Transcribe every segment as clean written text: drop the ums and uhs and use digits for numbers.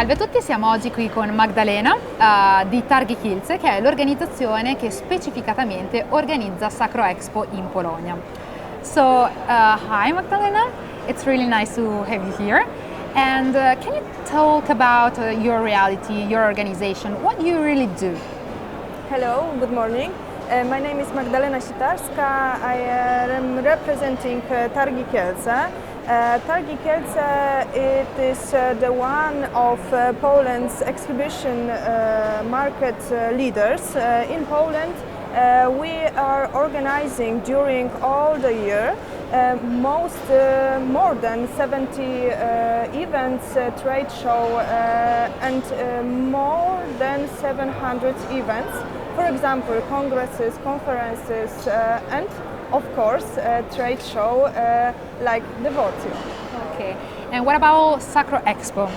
Salve a tutti, siamo oggi qui con Magdalena di TARGI KIELCE, che è l'organizzazione che specificatamente organizza SACROEXPO in Polonia. So, hi Magdalena, it's really nice to have you here. And can you talk about your reality, your organization, what you really do? Hello, good morning. My name is Magdalena Sitarska. I am representing TARGI KIELCE. TARGI KIELCE it is the one of Poland's exhibition market leaders. In Poland, we are organizing during all the year more than 70 events, trade show, and more than 700 events. For example, congresses, conferences, and of course, trade show like DEVOTIO. Okay, and what about SACROEXPO?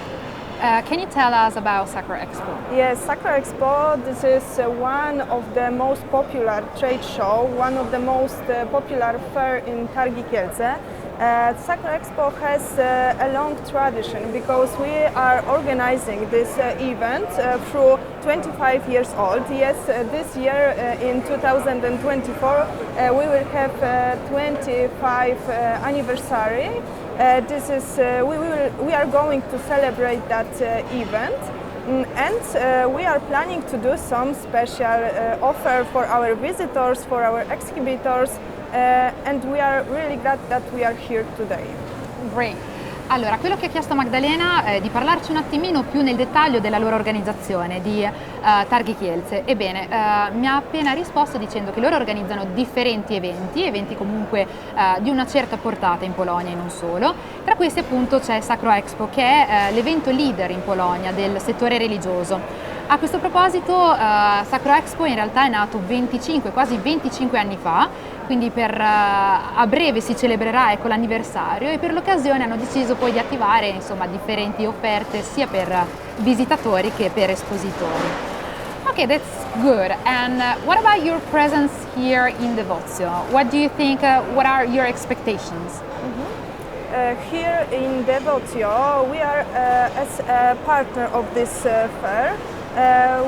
Can you tell us about SACROEXPO? Yes, SACROEXPO, this is one of the most popular trade show, one of the most popular fair in TARGI KIELCE. SACROEXPO has a long tradition because we are organizing this event through 25 years old. Yes, this year in 2024 we will have 25 anniversary. We are going to celebrate that event. And we are planning to do some special offer for our visitors, for our exhibitors, and we are really glad that we are here today. Great. Allora, quello che ha chiesto Magdalena è di parlarci un attimino più nel dettaglio della loro organizzazione di TARGI KIELCE. Ebbene, mi ha appena risposto dicendo che loro organizzano differenti eventi comunque di una certa portata in Polonia e non solo. Tra questi appunto c'è SACROEXPO, che è l'evento leader in Polonia del settore religioso. A questo proposito SACROEXPO in realtà è nato quasi 25 anni fa, quindi a breve si celebrerà l'anniversario, e per l'occasione hanno deciso poi di attivare differenti offerte sia per visitatori che per espositori. Okay, that's good. And what about your presence here in DEVOTIO? What do you think, what are your expectations? Here in DEVOTIO, we are as a partner of this fair.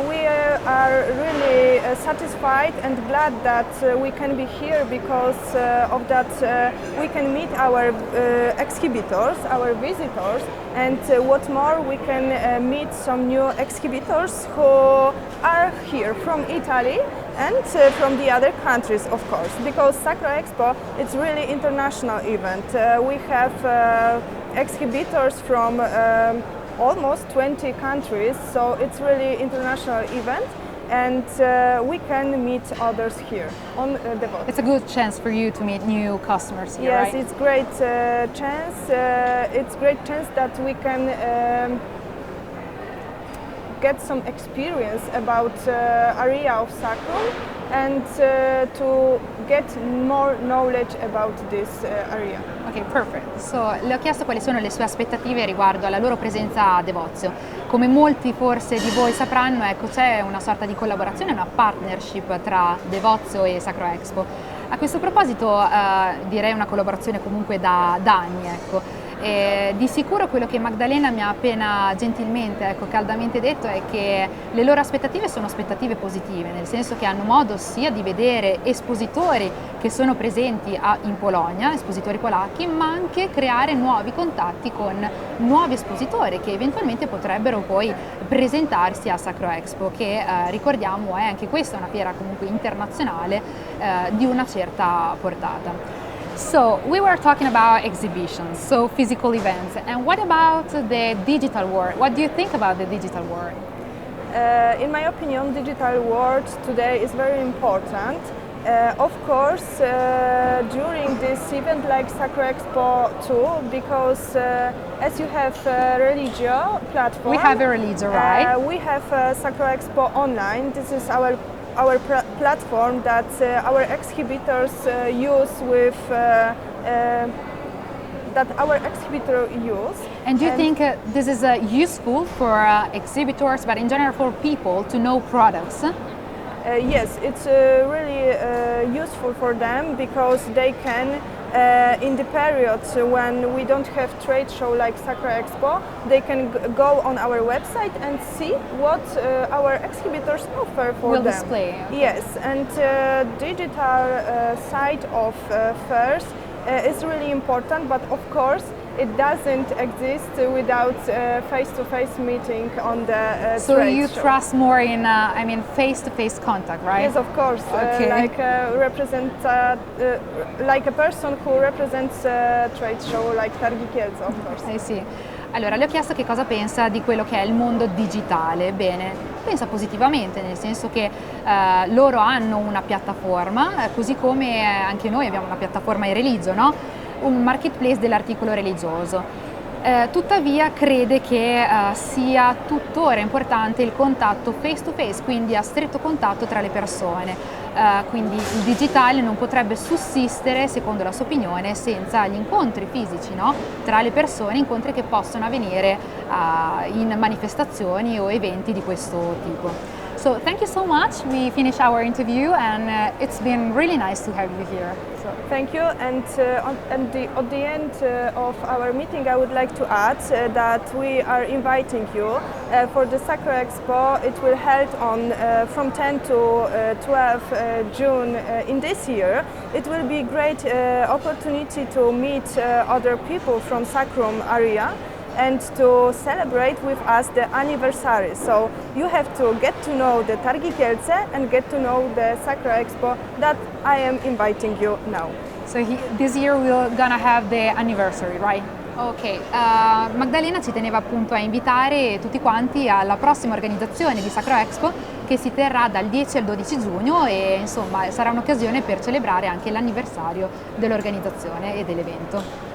We are really satisfied and glad that we can be here because of that we can meet our exhibitors, our visitors, and what more, we can meet some new exhibitors who are here from Italy and from the other countries, of course, because SACROEXPO it's really international event. We have exhibitors from almost 20 countries, so it's really international event, and we can meet others here on DEVOTIO. It's a good chance for you to meet new customers here, yes, right? It's great chance. It's great chance that we can get some experience about area of Sacrum and to get more knowledge about this area. Ok, perfect. Le ho chiesto quali sono le sue aspettative riguardo alla loro presenza a DEVOTIO. Come molti forse di voi sapranno, c'è una sorta di collaborazione, una partnership tra DEVOTIO e SACROEXPO. A questo proposito direi una collaborazione comunque da anni, ecco. E di sicuro quello che Magdalena mi ha appena gentilmente, caldamente detto è che le loro aspettative sono aspettative positive, nel senso che hanno modo sia di vedere espositori che sono presenti in Polonia, espositori polacchi, ma anche creare nuovi contatti con nuovi espositori che eventualmente potrebbero poi presentarsi a SACROEXPO, che ricordiamo è anche questa una fiera comunque internazionale di una certa portata. So, we were talking about exhibitions, so physical events, and what about the digital world? What do you think about the digital world? In my opinion, digital world today is very important. Of course, during this event like SACROEXPO too, because as you have a religio platform, we have a religio, right? We have SACROEXPO online. This is our platform that our exhibitors use And do you think this is useful for exhibitors, but in general for people to know products? Yes, it's really useful for them because they can in the period when we don't have trade show like SACROEXPO, they can go on our website and see what our exhibitors offer for Will them. display. Okay. Yes, and digital side of fairs is really important, but of course it doesn't exist without face-to-face meeting on the So trade you show. trust more in, I mean, face-to-face contact, right? Yes, of course. Okay. Like a person who represents a trade show like TARGI KIELCE, of course. Sì. Allora, le ho chiesto che cosa pensa di quello che è il mondo digitale. Bene, pensa positivamente, nel senso che loro hanno una piattaforma, così come anche noi abbiamo una piattaforma religioso, no? Un marketplace dell'articolo religioso. Tuttavia crede che sia tuttora importante il contatto face to face, quindi a stretto contatto tra le persone. Quindi il digitale non potrebbe sussistere, secondo la sua opinione, senza gli incontri fisici, no? Tra le persone, incontri che possono avvenire in manifestazioni o eventi di questo tipo. So thank you so much. We finished our interview and it's been really nice to have you here. So. Thank you, and at the end of our meeting I would like to add that we are inviting you for the SACROEXPO. It will held on from 10 to 12 June in this year. It will be a great opportunity to meet other people from Sacrum area and to celebrate with us the anniversary. So you have to get to know the TARGI KIELCE and get to know the SACROEXPO that I am inviting you now. So this year we're gonna have the anniversary, right? Ok, Magdalena ci teneva appunto a invitare tutti quanti alla prossima organizzazione di SACROEXPO che si terrà dal 10 al 12 giugno e insomma sarà un'occasione per celebrare anche l'anniversario dell'organizzazione e dell'evento.